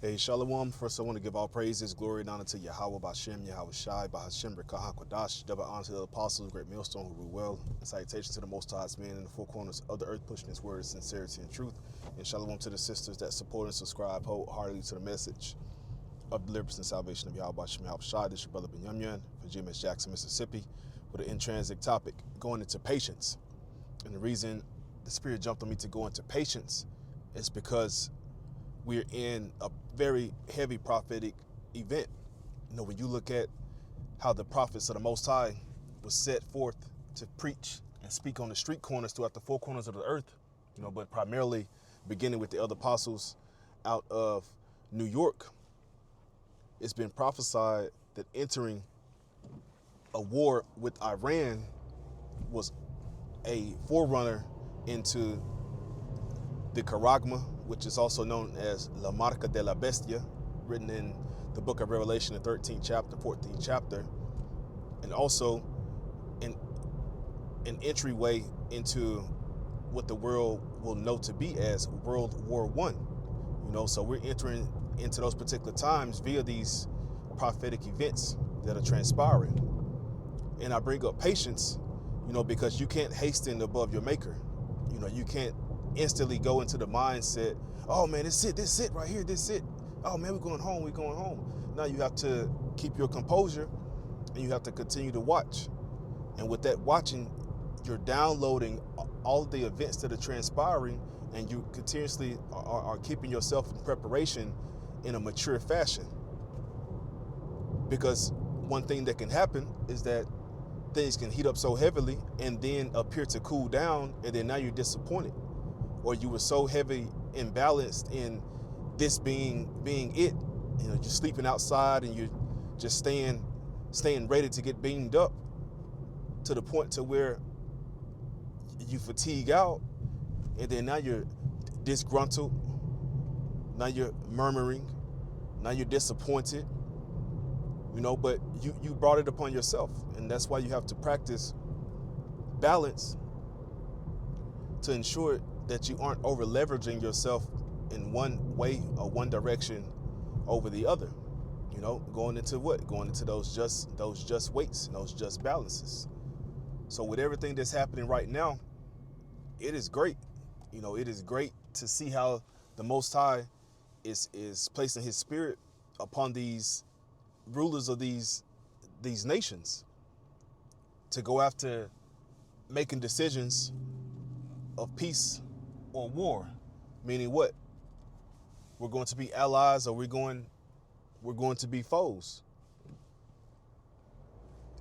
Hey, Shalom. First, I want to give all praises, glory, and honor to Yahweh, Bashem, Yahweh Shai, Bahashem, Rekah HaKodash, double honor to the apostles, great millstone who rule well, and salutations to the Most High's men in the four corners of the earth, pushing his word, sincerity, and truth. And Shalom to the sisters that support and subscribe wholeheartedly to the message of deliverance and salvation of Yahweh, Bashem, Yahweh Shai. This is your brother Ben Yumyan from GMS Jackson, Mississippi, with an intrinsic topic going into patience. And the reason the Spirit jumped on me to go into patience is because we're in a very heavy prophetic event. You know, when you look at how the prophets of the Most High was set forth to preach and speak on the street corners throughout the four corners of the earth, you know, but primarily beginning with the other apostles out of New York, it's been prophesied that entering a war with Iran was a forerunner into the Charagma, which is also known as La Marca de la Bestia, written in the book of Revelation, the 13th chapter, 14th chapter, and also an entryway into what the world will know to be as World War I. You know, so we're entering into those particular times via these prophetic events that are transpiring. And I bring up patience, you know, because you can't hasten above your maker. You know, you can't instantly go into the mindset, oh man, this it right here, this it. Oh man, we're going home. Now you have to keep your composure and you have to continue to watch. And with that watching, you're downloading all of the events that are transpiring, and you continuously are keeping yourself in preparation in a mature fashion. Because one thing that can happen is that things can heat up so heavily and then appear to cool down, and then now you're disappointed. Or you were so heavy imbalanced in this being it. You know, you're sleeping outside and you're just staying ready to get beamed up to the point to where you fatigue out, and then now you're disgruntled, now you're murmuring, now you're disappointed, you know, but you brought it upon yourself. And that's why you have to practice balance to ensure that you aren't over leveraging yourself in one way or one direction over the other. You know, going into what? Going into those just weights and those just balances. So with everything that's happening right now, it is great. You know, it is great to see how the Most High is placing his spirit upon these rulers of these nations to go after making decisions of peace or war. Meaning what? We're going to be allies, or we're going to be foes.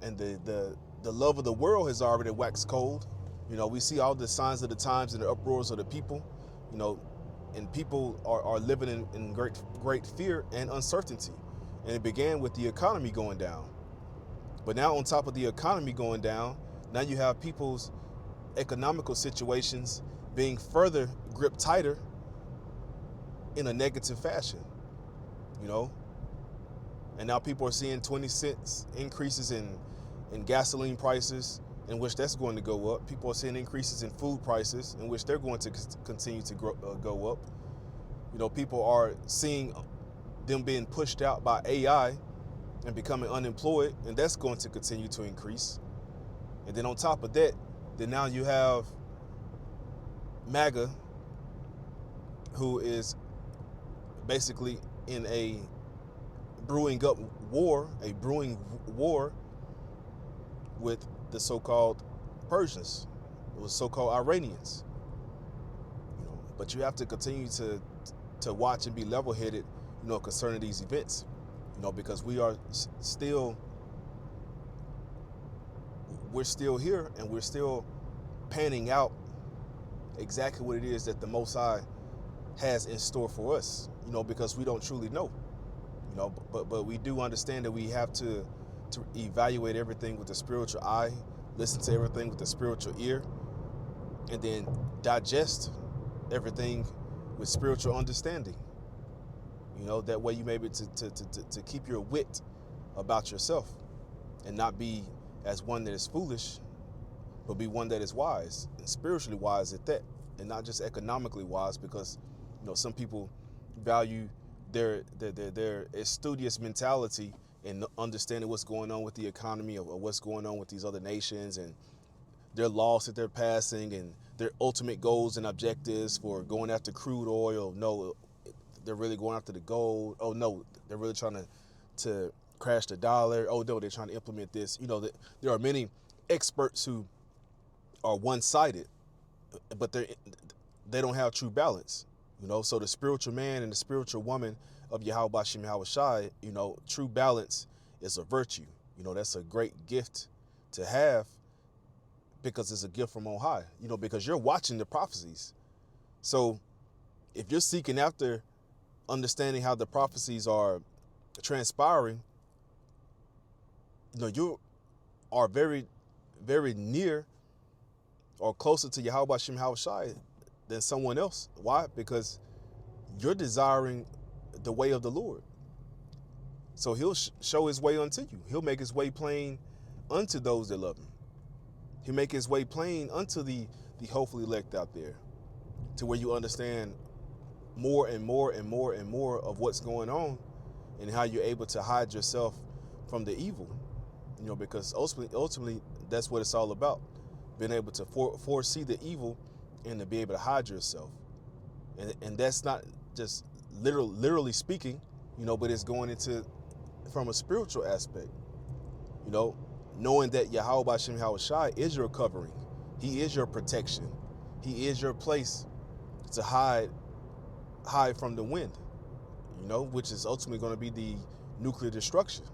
And the love of the world has already waxed cold. You know, we see all the signs of the times and the uproars of the people, you know, and people are living in great fear and uncertainty. And it began with the economy going down. But now on top of the economy going down, now you have people's economical situations being further gripped tighter in a negative fashion, you know. And now people are seeing 20 cents increases in gasoline prices, in which that's going to go up. People are seeing increases in food prices, in which they're going to continue to go up. You know, people are seeing them being pushed out by AI and becoming unemployed, and that's going to continue to increase. And then on top of that, then now you have MAGA, who is basically in a brewing war with the so-called Persians, the so-called Iranians. You know, but you have to continue to watch and be level-headed, you know, concerning these events, you know, because we're still here, and we're still panning out exactly what it is that the Most High has in store for us, you know, because we don't truly know, you know, but we do understand that we have to evaluate everything with the spiritual eye, listen to everything with the spiritual ear, and then digest everything with spiritual understanding. You know, that way you may be to keep your wit about yourself and not be as one that is foolish, but be one that is wise and spiritually wise at that, and not just economically wise, because, you know, some people value their studious mentality and understanding what's going on with the economy or what's going on with these other nations and their laws that they're passing and their ultimate goals and objectives for going after crude oil. No, they're really going after the gold. Oh no, they're really trying to crash the dollar. Oh no, they're trying to implement this. There are many experts who are one-sided, but they don't have true balance. So the spiritual man and the spiritual woman of Yahweh Bashim Yahweh Shai, true balance is a virtue. That's a great gift to have because it's a gift from on high, because you're watching the prophecies. So if you're seeking after understanding how the prophecies are transpiring, you are very, very near or closer to Yahweh Bashim Yahweh Shai than someone else. Why? Because you're desiring the way of the Lord. So he'll show his way unto you. He'll make his way plain unto those that love him. He'll make his way plain unto the hopefully elect out there, to where you understand more and more and more and more of what's going on and how you're able to hide yourself from the evil. Because ultimately that's what it's all about. Being able to foresee the evil and to be able to hide yourself. And that's not just literally speaking, but it's going into from a spiritual aspect, knowing that Yahweh Bashim Yahweh Shai is your covering. He is your protection. He is your place to hide from the wind, which is ultimately going to be the nuclear destruction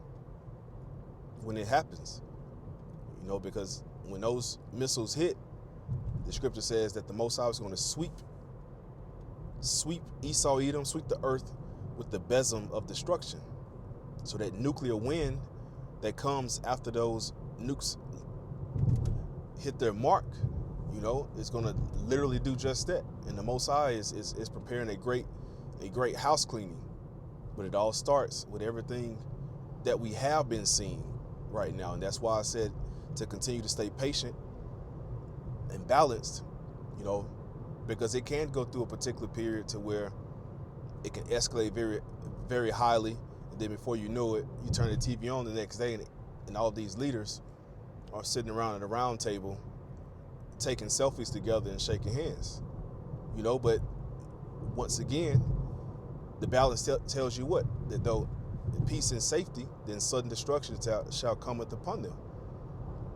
when it happens, because when those missiles hit, the scripture says that the Most High is going to sweep Esau, Edom, sweep the earth with the besom of destruction. So that nuclear wind that comes after those nukes hit their mark, is going to literally do just that. And the Most High is preparing a great house cleaning. But it all starts with everything that we have been seeing right now. And that's why I said to continue to stay patient and balanced, because it can go through a particular period to where it can escalate very, very highly. And then before you know it, you turn the TV on the next day and all these leaders are sitting around at a round table taking selfies together and shaking hands, but once again, the balance tells you what? That though peace and safety, then sudden destruction shall cometh upon them.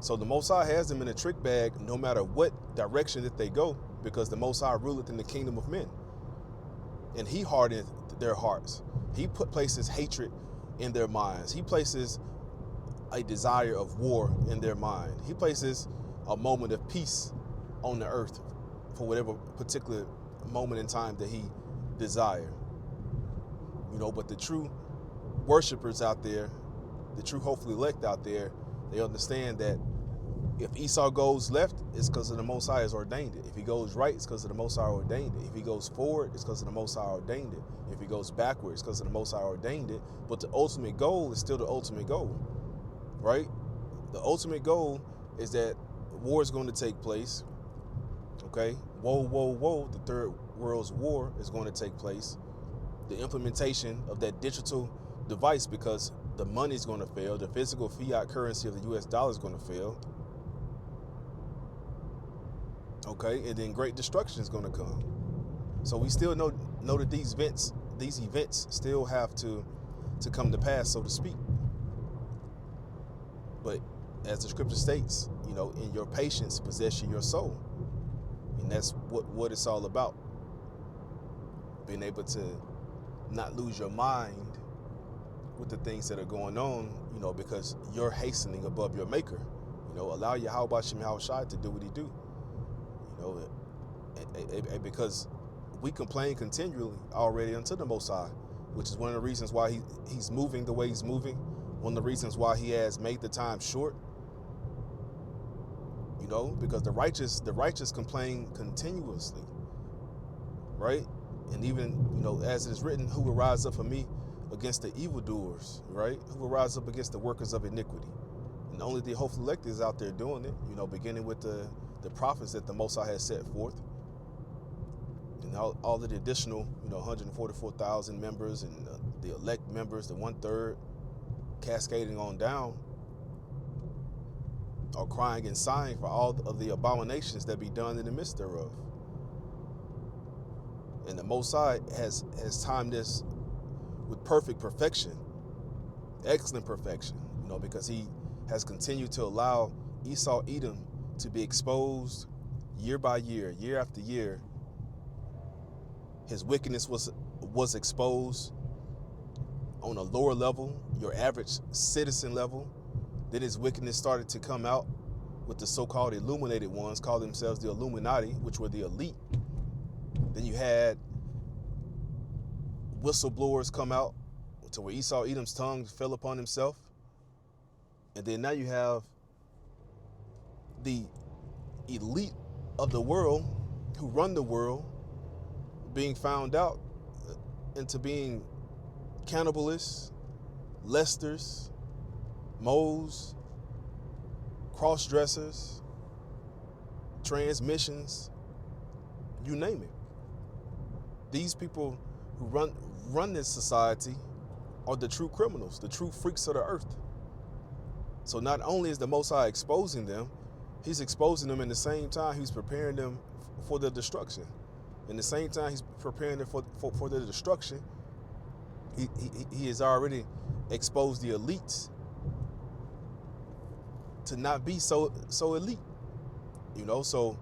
So the Most High has them in a trick bag no matter what direction that they go, because the Most High ruleth in the kingdom of men. And he hardeneth their hearts. He places hatred in their minds. He places a desire of war in their mind. He places a moment of peace on the earth for whatever particular moment in time that he desire. But the true worshipers out there, the true hopefully elect out there, they understand that if Esau goes left, it's because of the Most High has ordained it. If he goes right, it's because of the Most High ordained it. If he goes forward, it's because of the Most High ordained it. If he goes backwards, it's because of the Most High ordained it. But the ultimate goal is still the ultimate goal, right? The ultimate goal is that war is going to take place, okay? Whoa, whoa, whoa, the Third World's War is going to take place. The implementation of that digital device, because the money is going to fail. The physical fiat currency of the U.S. dollar is going to fail. Okay, and then great destruction is going to come. So we still know that these events still have to come to pass, so to speak. But as the scripture states, in your patience possess your soul. And that's what it's all about. Being able to not lose your mind with the things that are going on, because you're hastening above your maker. Allow Yahweh Bashim Yahweh Shai to do what he do. Because we complain continually already unto the Most High, which is one of the reasons why he's moving the way he's moving. One of the reasons why he has made the time short. Because the righteous complain continuously, right? And even, as it is written, who will rise up for me against the evildoers, right? Who will rise up against the workers of iniquity? And only the hopeful elect is out there doing it, beginning with the prophets that the Most High has set forth. and all of the additional, 144,000 members and the elect members, the 1/3, cascading on down, are crying and sighing for all of the abominations that be done in the midst thereof. And the Most High has timed this with perfect perfection, excellent perfection, because he has continued to allow Esau Edom to be exposed year by year, year after year. His wickedness was exposed on a lower level, your average citizen level. Then his wickedness started to come out with the so-called illuminated ones, called themselves the Illuminati, which were the elite. Then you had whistleblowers come out to where Esau Edom's tongue fell upon himself. And then now you have the elite of the world who run the world being found out into being cannibalists, lesters, moles, cross-dressers, transmissions, you name it. These people who run this society are the true criminals, the true freaks of the earth. So not only is the Most High exposing them, he's exposing them in the same time he's preparing them for their destruction. In the same time he's preparing them for their destruction, he has already exposed the elites to not be so elite. So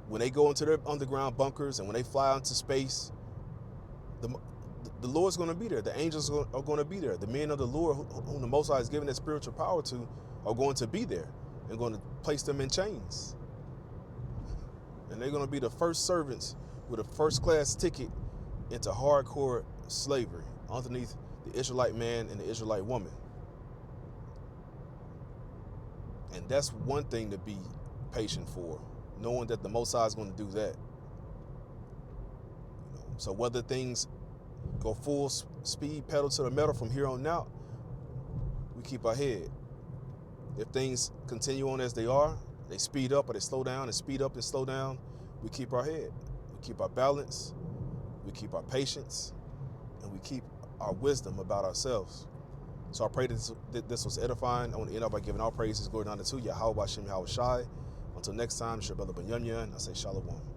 when they go into their underground bunkers and when they fly out into space, the Lord's going to be there. The angels are going to be there. The men of the Lord, whom the Most High has given that spiritual power to, are going to be there and going to place them in chains. And they're going to be the first servants with a first-class ticket into hardcore slavery underneath the Israelite man and the Israelite woman. And that's one thing to be patient for, knowing that the Most High is going to do that. So whether things go full speed, pedal to the metal from here on out, we keep our head. If things continue on as they are, they speed up or they slow down, and speed up and slow down, we keep our head. We keep our balance, we keep our patience, and we keep our wisdom about ourselves. So I pray that this was edifying. I want to end up by giving all praises, glory, and honor to Yahweh Hashem Yahweh Shai. Until next time, it's your brother Benyamin. I say shalom.